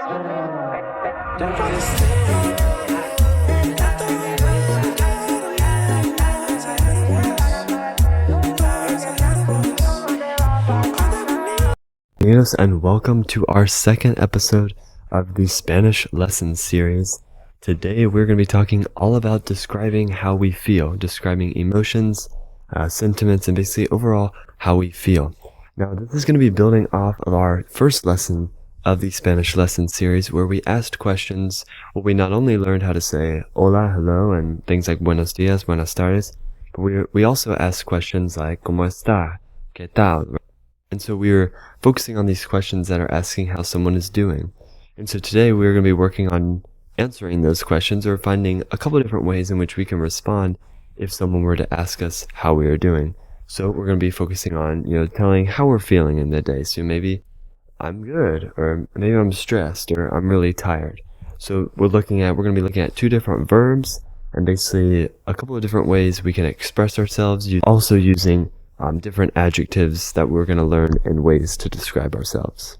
Bienvenidos and welcome to our second episode of the Spanish lesson series. Today we're going to be talking all about describing how we feel, describing emotions, sentiments, and basically overall how we feel. Now this is going to be building off of our first lesson of the Spanish lesson series, where we asked questions where we not only learned how to say hola, hello, and things like buenos dias, buenas tardes, but we also asked questions like ¿Cómo está? ¿Qué tal? And so we're focusing on these questions that are asking how someone is doing. And so today we're going to be working on answering those questions, or finding a couple of different ways in which we can respond if someone were to ask us how we are doing. So we're going to be focusing on, telling how we're feeling in the day. So maybe I'm good, or maybe I'm stressed, or I'm really tired. So we're going to be looking at two different verbs, and basically a couple of different ways we can express ourselves, also using different adjectives that we're going to learn and ways to describe ourselves.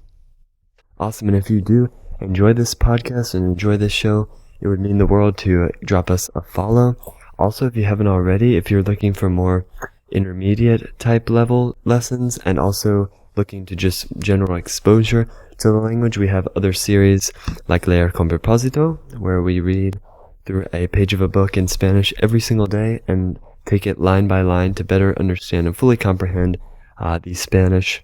Awesome. And if you do enjoy this podcast and enjoy this show, it would mean the world to drop us a follow. Also, if you haven't already, if you're looking for more intermediate type level lessons and also looking to just general exposure to the language, we have other series like Leer con Propósito, where we read through a page of a book in Spanish every single day and take it line by line to better understand and fully comprehend the Spanish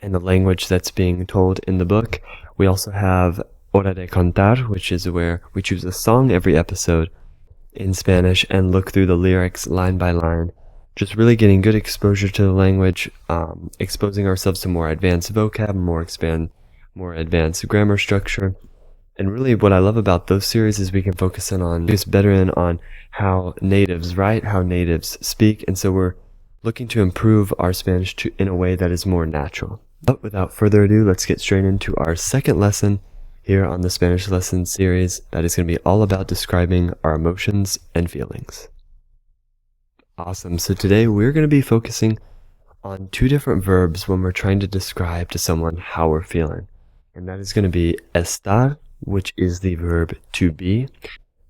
and the language that's being told in the book. We also have Hora de Contar, which is where we choose a song every episode in Spanish and look through the lyrics line by line, just really getting good exposure to the language, exposing ourselves to more advanced vocab, more advanced grammar structure. And really what I love about those series is we can focus better in on how natives write, how natives speak. And so we're looking to improve our Spanish in a way that is more natural. But without further ado, let's get straight into our second lesson here on the Spanish lesson series that is going to be all about describing our emotions and feelings. Awesome. So today we're going to be focusing on two different verbs when we're trying to describe to someone how we're feeling. And that is going to be estar, which is the verb to be,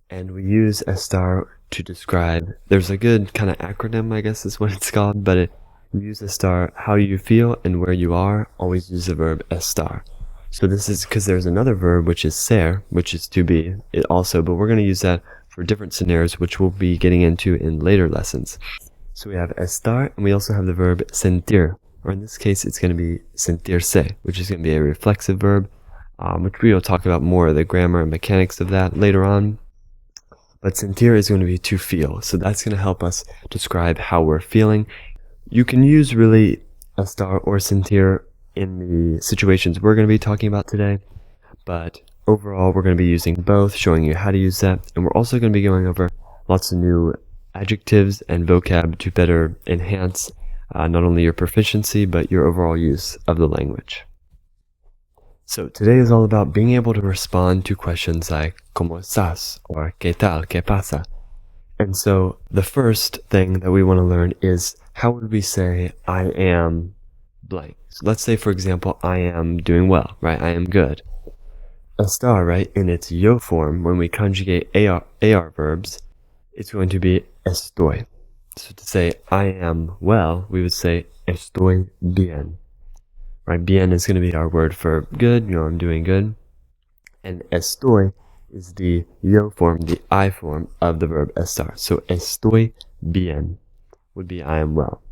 and we use estar to describe, there's a good kind of acronym, I guess is what it's called, but you use estar, how you feel and where you are, always use the verb estar. So this is because there's another verb, which is ser, which is to be, but we're going to use that for different scenarios, which we'll be getting into in later lessons. So we have estar, and we also have the verb sentir, or in this case, it's going to be sentirse, which is going to be a reflexive verb, which we will talk about more of the grammar and mechanics of that later on. But sentir is going to be to feel, so that's going to help us describe how we're feeling. You can use really estar or sentir in the situations we're going to be talking about today, but overall we're going to be using both, showing you how to use that, and we're also going to be going over lots of new adjectives and vocab to better enhance not only your proficiency but your overall use of the language. So today is all about being able to respond to questions like ¿Cómo estás? Or ¿Qué tal? ¿Qué pasa? And so the first thing that we want to learn is, how would we say I am blank? So let's say, for example, I am doing well, right? I am good. Estar, right, in its yo form, when we conjugate AR verbs, it's going to be estoy. So to say I am well, we would say estoy bien. Right, bien is going to be our word for good, I'm doing good. And estoy is the yo form, the I form of the verb estar. So estoy bien would be I am well.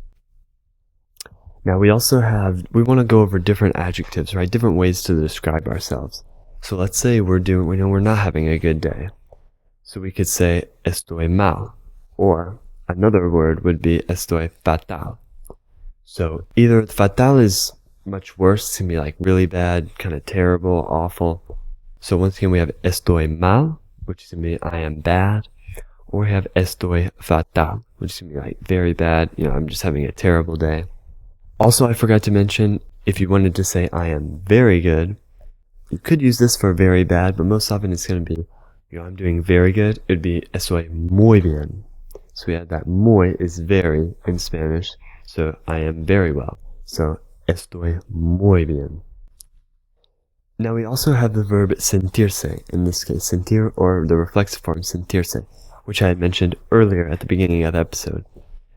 Now we want to go over different adjectives, right? Different ways to describe ourselves. So let's say we're not having a good day. So we could say estoy mal, or another word would be estoy fatal. So either fatal is much worse, it's going to be like really bad, kind of terrible, awful. So once again, we have estoy mal, which is going to be I am bad, or we have estoy fatal, which is going to be like very bad, I'm just having a terrible day. Also, I forgot to mention, if you wanted to say I am very good, you could use this for very bad, but most often it's going to be, I'm doing very good. It would be estoy muy bien. So we have that muy is very in Spanish, so I am very well. So estoy muy bien. Now we also have the verb sentirse, in this case sentir, or the reflexive form sentirse, which I had mentioned earlier at the beginning of the episode.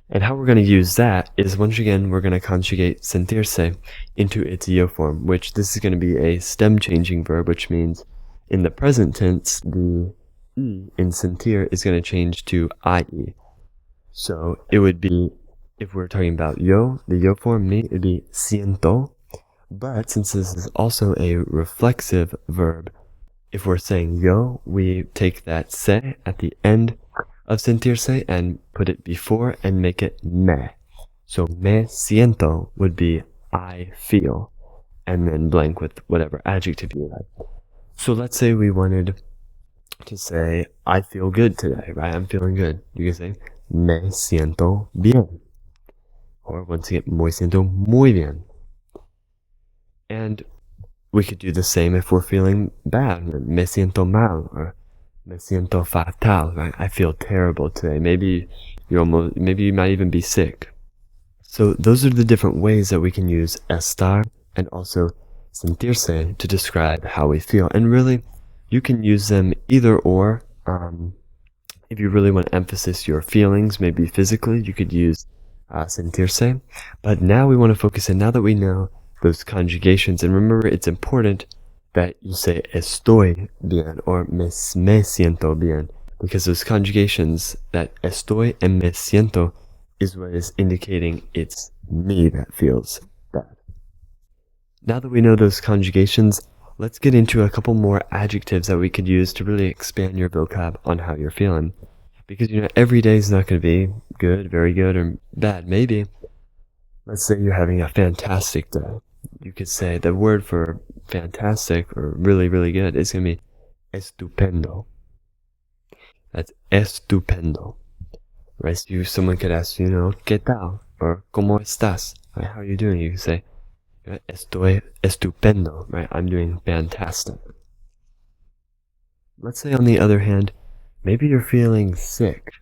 And how we're going to use that is, once again, we're going to conjugate sentirse into its yo form, which this is going to be a stem changing verb, which means in the present tense, the e in sentir is going to change to ie. So it would be, if we're talking about yo, the yo form, me, it would be siento. But since this is also a reflexive verb, if we're saying yo, we take that se at the end of sentirse and put it before and make it me. So me siento would be I feel, and then blank with whatever adjective you like. So let's say we wanted to say I feel good today, right? I'm feeling good. You can say me siento bien. Or once again, me siento muy bien. And we could do the same if we're feeling bad. Me siento mal, or me siento fatal, right? I feel terrible today. Maybe you might even be sick. So those are the different ways that we can use estar and also sentirse to describe how we feel. And really, you can use them either or. If you really want to emphasize your feelings, maybe physically, you could use sentirse. But now we want to focus in, now that we know those conjugations, and remember, it's important that you say estoy bien or me siento bien, because those conjugations, that estoy and me siento, is what is indicating it's me that feels bad. Now that we know those conjugations, let's get into a couple more adjectives that we could use to really expand your vocab on how you're feeling. Because, every day is not going to be good, very good, or bad. Maybe, let's say you're having a fantastic day. You could say the word for fantastic or really, really good is going to be estupendo. That's estupendo. Right? So someone could ask, ¿qué tal? Or ¿cómo estás? Right? How are you doing? You can say, estoy estupendo. Right? I'm doing fantastic. Let's say, on the other hand, maybe you're feeling sick.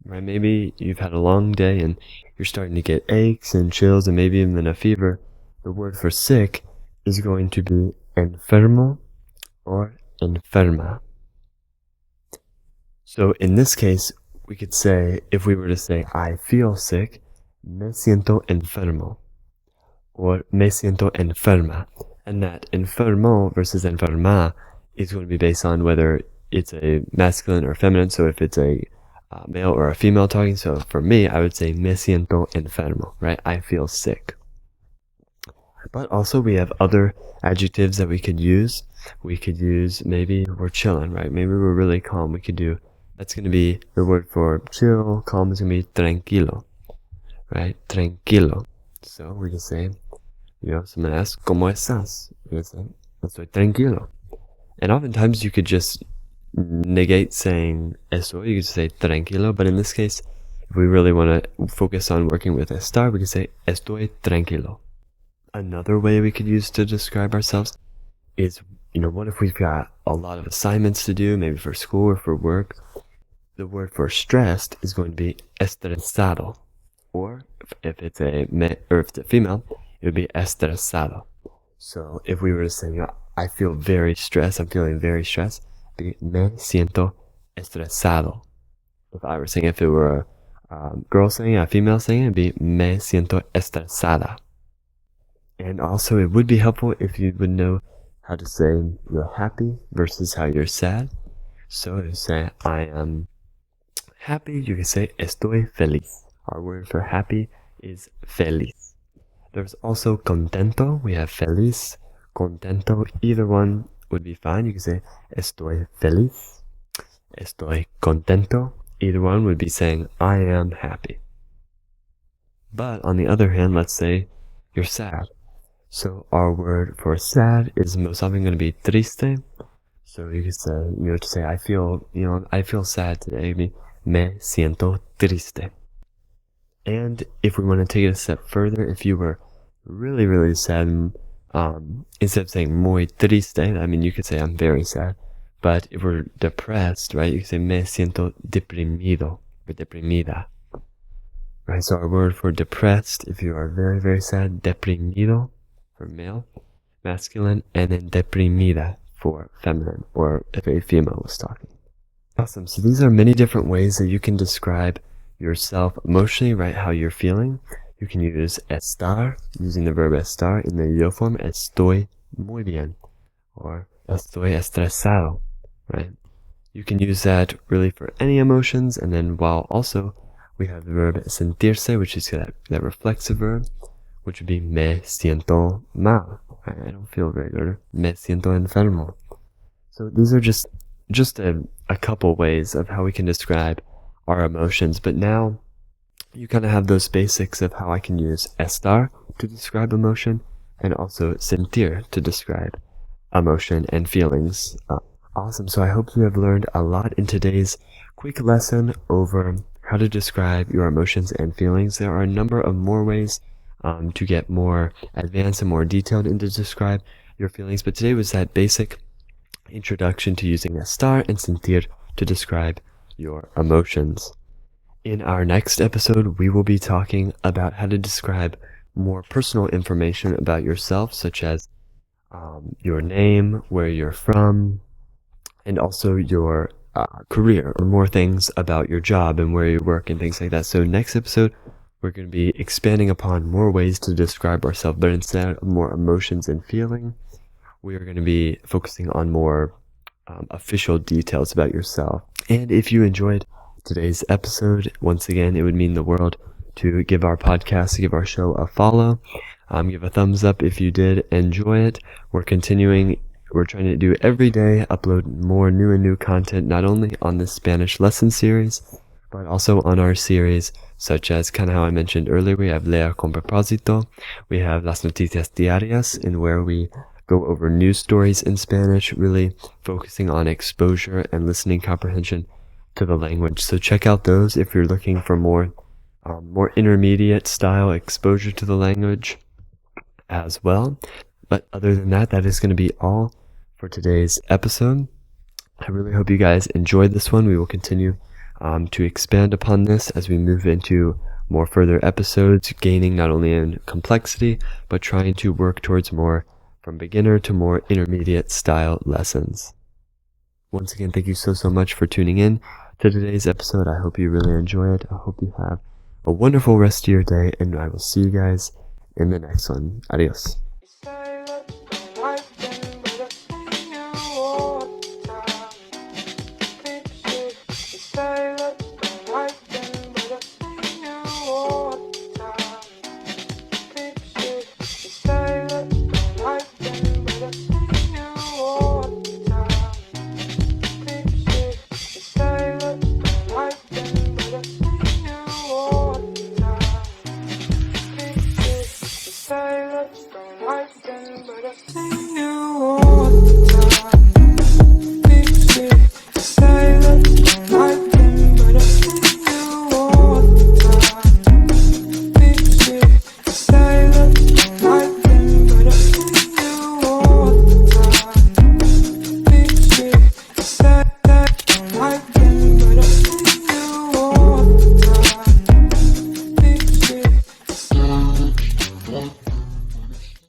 Right? Maybe you've had a long day and you're starting to get aches and chills and maybe even a fever. The word for sick is going to be enfermo or enferma. So in this case, we could say, if we were to say, I feel sick, me siento enfermo, or me siento enferma. And that enfermo versus enferma is going to be based on whether it's a masculine or feminine. So if it's a male or a female talking, so for me, I would say me siento enfermo, right? I feel sick. But also we have other adjectives that we could use. We could use, maybe we're chilling, right? Maybe we're really calm. We could do, that's going to be the word for chill, calm is going to be tranquilo, right? Tranquilo. So we can say, someone asks, ¿Cómo estás? You can say, estoy tranquilo. And oftentimes you could just negate saying eso, you could say tranquilo, but in this case, if we really want to focus on working with estar, we can say estoy tranquilo. Another way we could use to describe ourselves is, what if we've got a lot of assignments to do, maybe for school or for work? The word for stressed is going to be estresado. Or if it's a female, it would be estresado. So if we were to say, I feel very stressed, I'm feeling very stressed, it'd be me siento estresado. If I were saying, if it were a girl saying, a female saying, it'd be me siento estresada. And also, it would be helpful if you would know how to say you're happy versus how you're sad. So to say I am happy, you can say estoy feliz. Our word for happy is feliz. There's also contento. We have feliz, contento. Either one would be fine. You can say estoy feliz, estoy contento. Either one would be saying I am happy. But on the other hand, let's say you're sad. So our word for sad is most often going to be triste. So you could say, to say I feel sad today, me siento triste. And if we want to take it a step further, if you were really, really sad, instead of saying muy triste, you could say I'm very sad. But if we're depressed, right, you could say me siento deprimido or deprimida. Right, so our word for depressed, if you are very, very sad, deprimido, for male, masculine, and then deprimida for feminine, or if a female was talking. Awesome. So these are many different ways that you can describe yourself emotionally, right? How you're feeling. You can use estar, using the verb estar in the yo form, estoy muy bien, or estoy estresado, right? You can use that really for any emotions, and then while also we have the verb sentirse, which is that reflexive verb, which would be me siento mal. Right? I don't feel very good. Me siento enfermo. So these are just a couple ways of how we can describe our emotions. But now you kind of have those basics of how I can use estar to describe emotion, and also sentir to describe emotion and feelings. Awesome. So I hope you have learned a lot in today's quick lesson over how to describe your emotions and feelings. There are a number of more ways to get more advanced and more detailed and to describe your feelings, but today was that basic introduction to using estar and sentir to describe your emotions. In our next episode, we will be talking about how to describe more personal information about yourself, such as your name, where you're from, and also your career, or more things about your job and where you work and things like that. So next episode, we're going to be expanding upon more ways to describe ourselves, but instead of more emotions and feeling, we are going to be focusing on more official details about yourself. And if you enjoyed today's episode, once again, it would mean the world to give our podcast, give our show a follow. Give a thumbs up if you did enjoy it. We're trying to do every day, upload more new content, not only on this Spanish lesson series, but also on our series, such as kind of how I mentioned earlier, we have Leer con Propósito, we have Las Noticias Diarias, in where we go over news stories in Spanish, really focusing on exposure and listening comprehension to the language. So check out those if you're looking for more intermediate style exposure to the language as well. But other than that, that is going to be all for today's episode. I really hope you guys enjoyed this one. We will continue to expand upon this as we move into more further episodes, gaining not only in complexity, but trying to work towards more from beginner to more intermediate style lessons. Once again, thank you so much for tuning in to today's episode. I hope you really enjoy it. I hope you have a wonderful rest of your day, and I will see you guys in the next one. Adios.